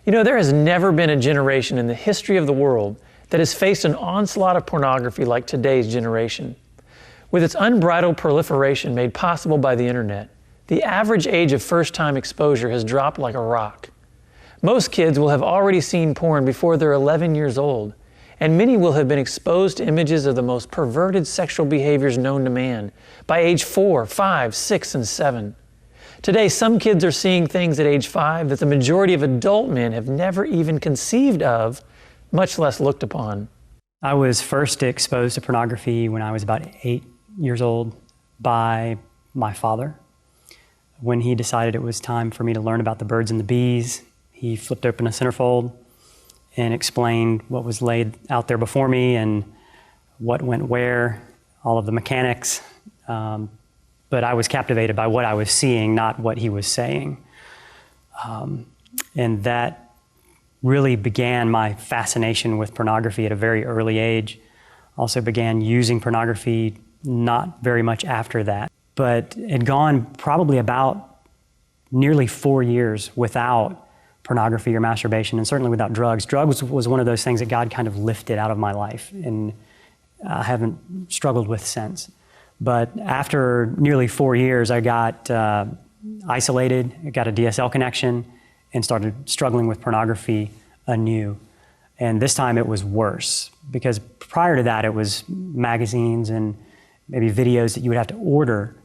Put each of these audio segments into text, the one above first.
You know, there has never been a generation in the history of the world that has faced an onslaught of pornography like today's generation. With its unbridled proliferation made possible by the internet, the average age of first-time exposure has dropped like a rock. Most kids will have already seen porn before they're 11 years old, and many will have been exposed to images of the most perverted sexual behaviors known to man by age 4, 5, 6, and 7. Today, some kids are seeing things at age 5 that the majority of adult men have never even conceived of, much less looked upon. I was first exposed to pornography when I was about 8 years old by my father. When he decided it was time for me to learn about the birds and the bees, he flipped open a centerfold and explained what was laid out there before me and what went where, all of the mechanics. But I was captivated by what I was seeing, not what he was saying. And that really began my fascination with pornography at a very early age. Also began using pornography not very much after that, but had gone probably about nearly 4 years without pornography or masturbation, and certainly without drugs. Drugs was one of those things that God kind of lifted out of my life, and I haven't struggled with since. But after nearly 4 years, I got isolated, I got a DSL connection, and started struggling with pornography anew. And this time it was worse, because prior to that it was magazines and maybe videos that you would have to order.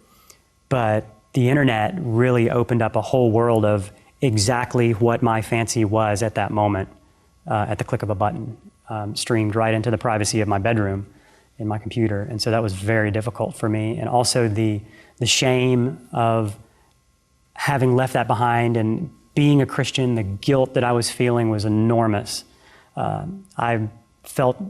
But the internet really opened up a whole world of exactly what my fancy was at that moment, at the click of a button, streamed right into the privacy of my bedroom in my computer. And so that was very difficult for me. And also the shame of having left that behind and being a Christian, the guilt that I was feeling was enormous. I felt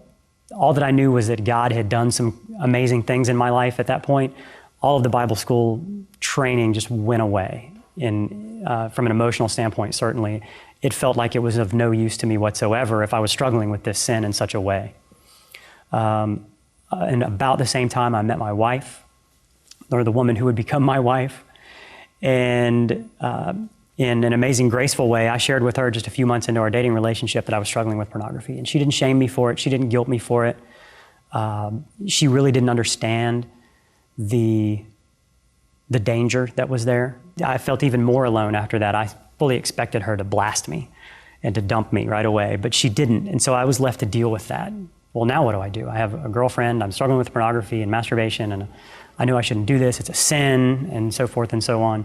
all that I knew was that God had done some amazing things in my life at that point. All of the Bible school training just went away. From an emotional standpoint, certainly, it felt like it was of no use to me whatsoever if I was struggling with this sin in such a way. And about the same time, I met my wife, or the woman who would become my wife. And in an amazing, graceful way, I shared with her just a few months into our dating relationship that I was struggling with pornography. And she didn't shame me for it. She didn't guilt me for it. She really didn't understand the danger that was there. I felt even more alone after that. I fully expected her to blast me and to dump me right away, but she didn't. And so I was left to deal with that. Well, now what do? I have a girlfriend, I'm struggling with pornography and masturbation, and I knew I shouldn't do this, it's a sin, and so forth and so on.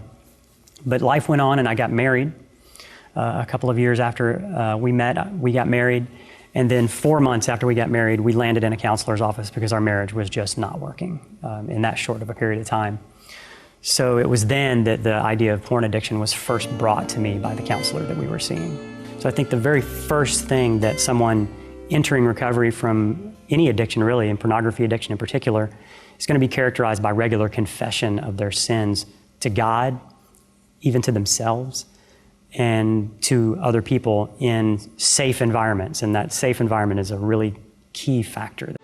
But life went on, and I got married. A couple of years after we met, we got married. And then 4 months after we got married, we landed in a counselor's office because our marriage was just not working in that short of a period of time. So it was then that the idea of porn addiction was first brought to me by the counselor that we were seeing. So I think the very first thing that someone entering recovery from any addiction really, and pornography addiction in particular, is going to be characterized by regular confession of their sins to God, even to themselves, and to other people in safe environments. And that safe environment is a really key factor.